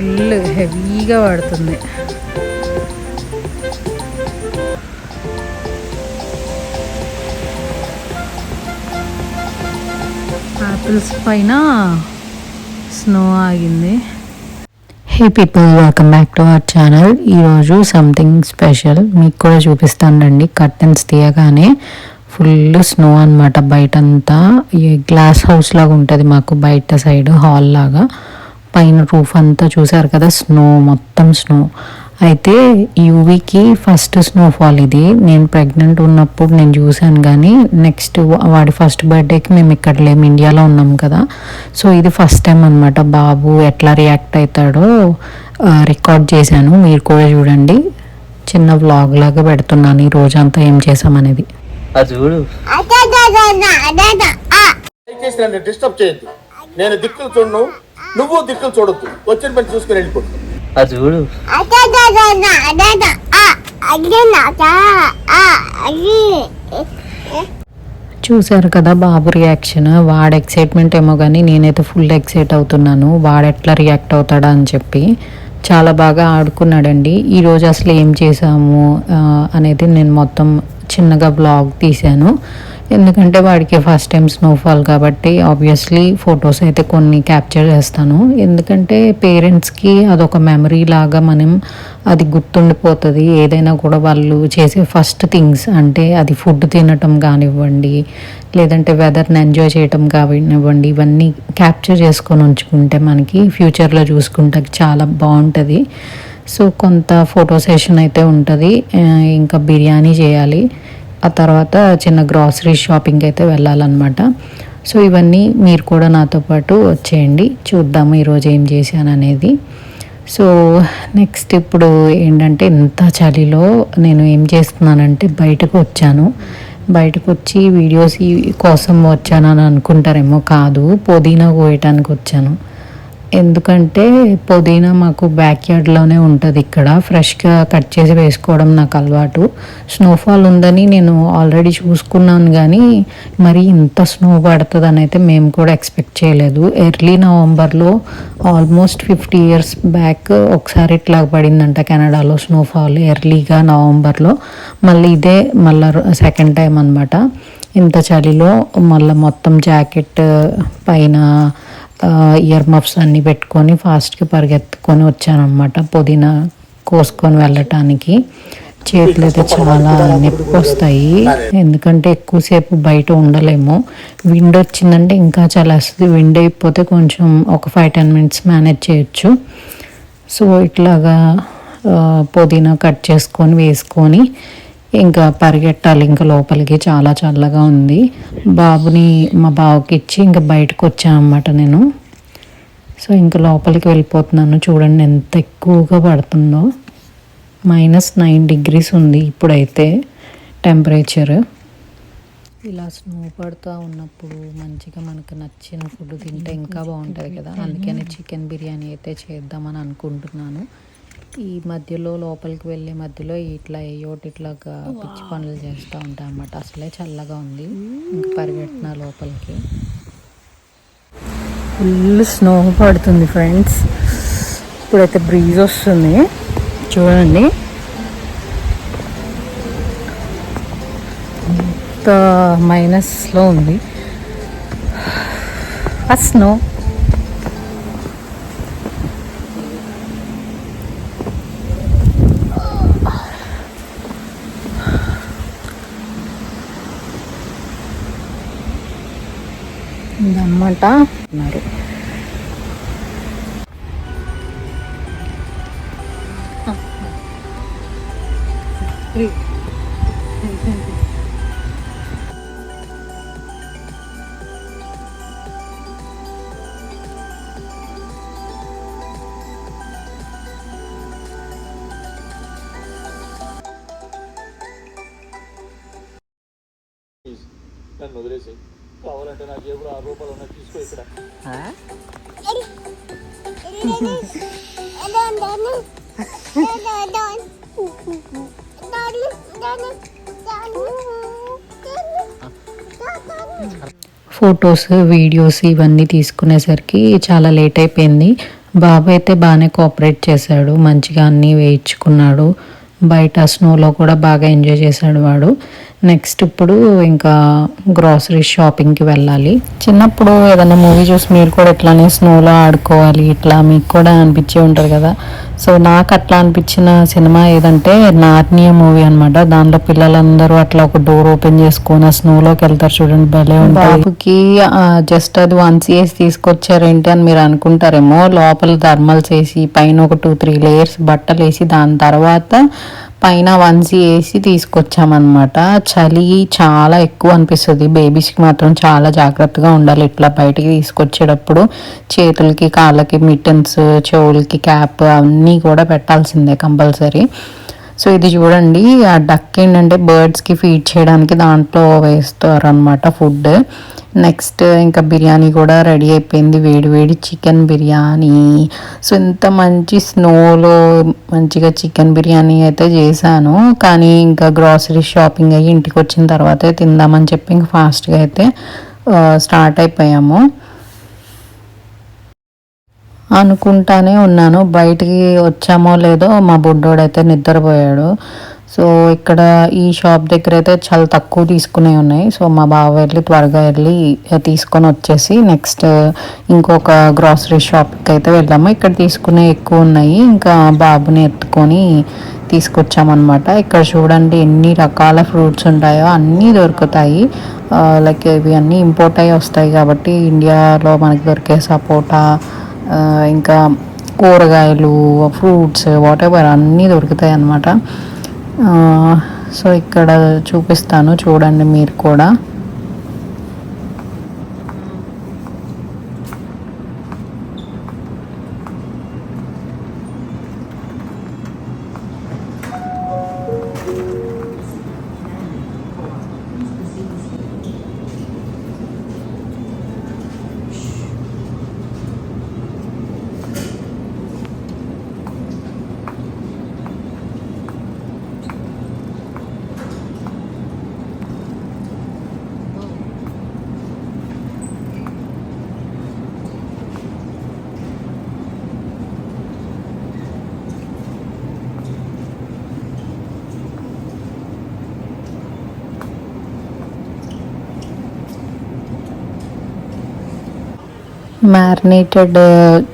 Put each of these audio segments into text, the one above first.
Full హెవీగా పడుతుంది. Apples పైన స్నో ఆగింది. హే people, welcome back to our channel. ఈరోజు సంథింగ్ స్పెషల్ మీకు కూడా చూపిస్తానండి. కర్టెన్స్ తీయగానే ఫుల్ స్నో అనమాట. బయటంతా ఈ గ్లాస్ హౌస్ లాగా ఉంటుంది మాకు, బయట సైడ్ హాల్ లాగా. పైన రూఫ్ అంతా చూసారు కదా, స్నో, మొత్తం స్నో. అయితే యూవీకి ఫస్ట్ స్నోఫాల్ ఇది. నేను ప్రెగ్నెంట్ ఉన్నప్పుడు నేను చూశాను, కానీ నెక్స్ట్ వాడి ఫస్ట్ బర్త్డేకి మేము ఇక్కడ లేము, ఇండియాలో ఉన్నాం కదా. సో ఇది ఫస్ట్ టైం అనమాట. బాబు ఎట్లా రియాక్ట్ అవుతాడో రికార్డ్ చేశాను, మీరు కూడా చూడండి. చిన్న వ్లాగ్ లాగా పెడుతున్నాను ఈ రోజంతా ఏం చేసామనేది. డిస్టర్బ్ చేయొద్దు. నేను దిక్కులు చూడను, నువ్వు దిక్కులు చూడొద్దు. వచ్చిన పని చూసుకుని వెళ్ళిపో. చూడు, చూసారు కదా బాబు రియాక్షన్. వాడు ఎక్సైట్మెంట్ ఏమో కానీ నేనైతే ఫుల్ ఎక్సైట్ అవుతున్నాను, వాడు ఎట్లా రియాక్ట్ అవుతాడా అని చెప్పి. చాలా బాగా ఆడుకున్నాడండి. ఈరోజు అసలు ఏం చేసాము అనేది నేను మొత్తం చిన్నగా బ్లాగ్ తీశాను. ఎందుకంటే వాడికి ఫస్ట్ టైం స్నోఫాల్ కాబట్టి ఆబ్వియస్లీ ఫొటోస్ అయితే కొన్ని క్యాప్చర్ చేస్తాను. ఎందుకంటే పేరెంట్స్కి అదొక మెమరీ లాగా, మనం అది గుర్తుండిపోతుంది. ఏదైనా కూడా వాళ్ళు చేసే ఫస్ట్ థింగ్స్ అంటే అది ఫుడ్ తినటం కానివ్వండి, లేదంటే వెదర్ని ఎంజాయ్ చేయటం కానివ్వండి, ఇవన్నీ క్యాప్చర్ చేసుకొని ఉంచుకుంటే మనకి ఫ్యూచర్లో చూసుకుంటే చాలా బాగుంటుంది. సో కొంత ఫోటో సెషన్ అయితే ఉంటుంది. ఇంకా బిర్యానీ చేయాలి, ఆ తర్వాత చిన్న గ్రాసరీ షాపింగ్ అయితే వెళ్ళాలన్నమాట. సో ఇవన్నీ మీరు కూడా నాతో పాటు వచ్చేయండి, చూద్దాము ఈరోజు ఏం చేశాను అనేది. సో నెక్స్ట్ ఇప్పుడు ఏంటంటే, ఇంత చలిలో నేను ఏం చేస్తున్నానంటే బయటకు వచ్చాను. బయటకు వచ్చి వీడియోస్ కోసం వచ్చానని అనుకుంటారేమో, కాదు, పుదీనా కోయటానికి వచ్చాను. ఎందుకంటే పుదీనా మాకు బ్యాక్ యార్డ్లోనే ఉంటుంది. ఇక్కడ ఫ్రెష్గా కట్ చేసి వేసుకోవడం నాకు అలవాటు. స్నోఫాల్ ఉందని నేను ఆల్రెడీ చూసుకున్నాను, కానీ మరి ఇంత స్నో పడుతుందని అయితే మేము కూడా ఎక్స్పెక్ట్ చేయలేదు. ఎర్లీ నవంబర్లో ఆల్మోస్ట్ 50 years బ్యాక్ ఒకసారి ఇట్లా పడిందంట కెనడాలో స్నోఫాల్, ఎర్లీగా నవంబర్లో. మళ్ళీ ఇదే మళ్ళీ సెకండ్ టైం అనమాట. ఇంత చలిలో మళ్ళీ మొత్తం జాకెట్ పైన ఇయర్ మఫ్స్ అన్నీ పెట్టుకొని ఫాస్ట్గా పరిగెత్తుకొని వచ్చానమాట పుదీనా కోసుకొని వెళ్ళటానికి. చేతులు అయితే చాలా నొప్పి వస్తాయి, ఎందుకంటే ఎక్కువసేపు బయట ఉండలేము. విండ్ వచ్చిందంటే ఇంకా చాలా వస్తుంది. విండ్ అయిపోతే కొంచెం ఒక 5-10 minutes మేనేజ్ చేయొచ్చు. సో ఇట్లాగా పుదీనా కట్ చేసుకొని వేసుకొని ఇంకా పరిగెట్టాలి ఇంకా లోపలికి. చాలా చల్లగా ఉంది. బాబుని మా బావకి ఇచ్చి ఇంకా బయటకు వచ్చానమాట నేను. సో ఇంకా లోపలికి వెళ్ళిపోతున్నాను. చూడండి ఎంత ఎక్కువగా పడుతుందో. -9 degrees ఉంది ఇప్పుడైతే టెంపరేచర్. ఇలా స్నో పడుతూ ఉన్నప్పుడు మంచిగా మనకు నచ్చిన ఫుడ్ తింటే ఇంకా బాగుంటుంది కదా. అందుకని చికెన్ బిర్యానీ అయితే చేద్దామని అనుకుంటున్నాను. ఈ మధ్యలో లోపలికి వెళ్ళే మధ్యలో ఇట్లా ఇట్లాగా పిచ్చి పనులు చేస్తూ ఉంటాయి అన్నమాట. అసలే చల్లగా ఉంది, ఇంకా పరిగెట్టిన లోపలికి. ఫుల్ స్నో పడుతుంది ఫ్రెండ్స్. ఇప్పుడైతే బ్రీజ్ వస్తుంది చూడండి. ఇంత మైనస్లో ఉంది ఆ స్నో. ఇదన్నమాట మరి. నన్ను వదిలేసి కావాలంటే నా జేబులో 6 రూపాయలు ఉన్నాయి, తీసుకో. ఇక్కడ ఫొటోస్ వీడియోస్ ఇవన్నీ తీసుకునేసరికి చాలా లేట్ అయిపోయింది. బాబు అయితే బాగానే కోఆపరేట్ చేశాడు, మంచిగా అన్నీ వేయించుకున్నాడు. బయట స్నోలో కూడా బాగా ఎంజాయ్ చేశాడు వాడు. నెక్స్ట్ ఇప్పుడు ఇంకా గ్రాసరీ షాపింగ్కి వెళ్ళాలి. చిన్నప్పుడు ఏదైనా మూవీ చూసి మీరు కూడా ఇట్లానే స్నోలో ఆడుకోవాలి ఇట్లా మీకు కూడా అనిపించే ఉంటుంది కదా. సో నాకు అట్లా అనిపించిన సినిమా ఏదంటే నార్నియా మూవీ అనమాట. దానిలో పిల్లలందరూ అట్లా ఒక డోర్ ఓపెన్ చేసుకొని ఆ స్నోలోకి వెళ్తారు చూడండి, భలే ఉంటుంది. బాబుకి జస్ట్ అది 1 CS తీసుకొచ్చారేంటి అని మీరు అనుకుంటారేమో. లోపల థర్మల్స్ వేసి పైన ఒక 2-3 లేయర్స్ బట్టలు వేసి దాని తర్వాత పైన 1 వేసి తీసుకొచ్చామన్నమాట. చలి చాలా ఎక్కువ అనిపిస్తుంది. బేబీస్కి మాత్రం చాలా జాగ్రత్తగా ఉండాలి ఇట్లా బయటికి తీసుకొచ్చేటప్పుడు. చేతులకి కాళ్ళకి మిట్టన్స్, చెవులకి క్యాప్ అన్నీ కూడా పెట్టాల్సిందే కంపల్సరీ. సో ఇది చూడండి, ఆ డక్ ఏంటంటే బర్డ్స్కి ఫీడ్ చేయడానికి దాంట్లో వేస్తారు అనమాట ఫుడ్. నెక్స్ట్ ఇంకా బిర్యానీ కూడా రెడీ అయిపోయింది, వేడి వేడి చికెన్ బిర్యానీ. సో ఇంత మంచి స్నోలో మంచిగా చికెన్ బిర్యానీ అయితే చేశాను. కానీ ఇంకా గ్రాసరీ షాపింగ్ అయ్యి ఇంటికి వచ్చిన తర్వాతే తిందామని చెప్పి ఇంకా ఫాస్ట్గా అయితే స్టార్ట్ అయిపోయాము. అనుకుంటానే ఉన్నాను, బయటికి వచ్చామో లేదో మా బుడ్డోడైతే నిద్రపోయాడు. సో ఇక్కడ ఈ షాప్ దగ్గర అయితే చాలా తక్కువ తీసుకునే ఉన్నాయి. సో మా బావ వెళ్ళి త్వరగా వెళ్ళి తీసుకొని వచ్చేసి నెక్స్ట్ ఇంకొక గ్రాసరీ షాప్కి అయితే వెళ్ళాము. ఇక్కడ తీసుకునే ఎక్కువ ఉన్నాయి, ఇంకా బాబుని ఎత్తుకొని తీసుకొచ్చామన్నమాట. ఇక్కడ చూడండి ఎన్ని రకాల ఫ్రూట్స్ ఉంటాయో అన్నీ దొరుకుతాయి. లైక్ ఇవి అన్నీ ఇంపోర్ట్ అయ్యి వస్తాయి కాబట్టి ఇండియాలో మనకి దొరికే సపోటా, ఇంకా కూరగాయలు, ఫ్రూట్స్, వాటెవర్ అన్నీ దొరుకుతాయి అన్నమాట. సో ఇక్కడ చూపిస్తాను చూడండి మీరు కూడా. మ్యారినేటెడ్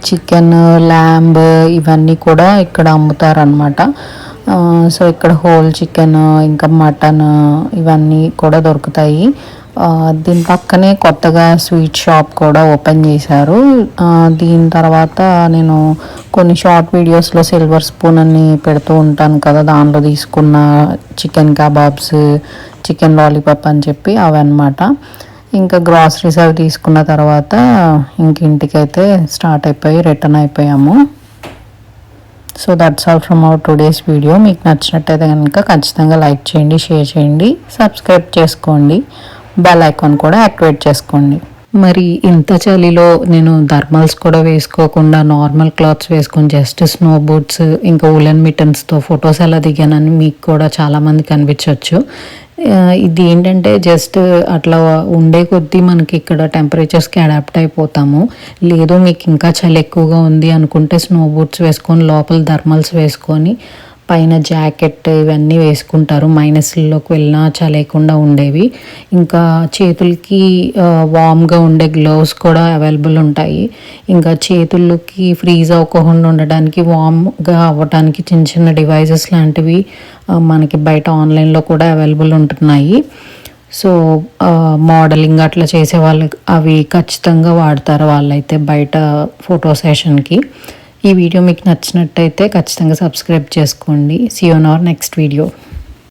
చికెన్, ల్యాంబ్ ఇవన్నీ కూడా ఇక్కడ అమ్ముతారనమాట. సో ఇక్కడ హోల్ చికెన్, ఇంకా మటన్ ఇవన్నీ కూడా దొరుకుతాయి. దీని పక్కనే కొత్తగా స్వీట్ షాప్ కూడా ఓపెన్ చేశారు. దీని తర్వాత నేను కొన్ని షార్ట్ వీడియోస్లో సిల్వర్ స్పూన్ అని పెడుతూ ఉంటాను కదా, దానిలో తీసుకున్న చికెన్ కబాబ్స్, చికెన్ లాలీపాప్ అని చెప్పి అవన్నమాట. ఇంకా గ్రాసరీస్ అవి తీసుకున్న తర్వాత ఇంక ఇంటికైతే స్టార్ట్ అయిపోయి రిటర్న్ అయిపోయాము. So that's all from our today's video. మీకు నచ్చినట్టయితే కనుక ఖచ్చితంగా లైక్ చేయండి, షేర్ చేయండి, సబ్స్క్రైబ్ చేసుకోండి, బెల్ ఐకాన్ కూడా యాక్టివేట్ చేసుకోండి. మరి ఇంత చలిలో నేను థర్మల్స్ కూడా వేసుకోకుండా నార్మల్ క్లాత్స్ వేసుకొని జస్ట్ స్నో బూట్స్ ఇంకా ఉలెన్ మిటన్స్తో ఫొటోస్ ఎలా దిగానని మీకు కూడా చాలామంది కనిపించవచ్చు. ఇది ఏంటంటే జస్ట్ అట్లా ఉండే కొద్దీ మనకి ఇక్కడ టెంపరేచర్స్కి అడాప్ట్ అయిపోతాము. లేదు మీకు ఇంకా చలి ఎక్కువగా ఉంది అనుకుంటే స్నో బూట్స్ వేసుకొని లోపల థర్మల్స్ వేసుకొని పైన జాకెట్ ఇవన్నీ వేసుకుంటారు. మైనస్లోకి వెళ్ళినా చలేకుండా ఉండేవి. ఇంకా చేతులకి వామ్గా ఉండే గ్లౌస్ కూడా అవైలబుల్ ఉంటాయి. ఇంకా చేతులకి ఫ్రీజ్ అవ్వకుండా ఉండడానికి, వామ్గా అవ్వడానికి చిన్న చిన్న డివైజెస్ లాంటివి మనకి బయట ఆన్లైన్లో కూడా అవైలబుల్ ఉంటున్నాయి. సో మోడలింగ్ అట్లా చేసే వాళ్ళకి అవి ఖచ్చితంగా వాడతారు వాళ్ళైతే బయట ఫోటో సెషన్కి. ఈ వీడియో మీకు నచ్చినట్టయితే ఖచ్చితంగా సబ్స్క్రైబ్ చేసుకోండి. See you on our next video.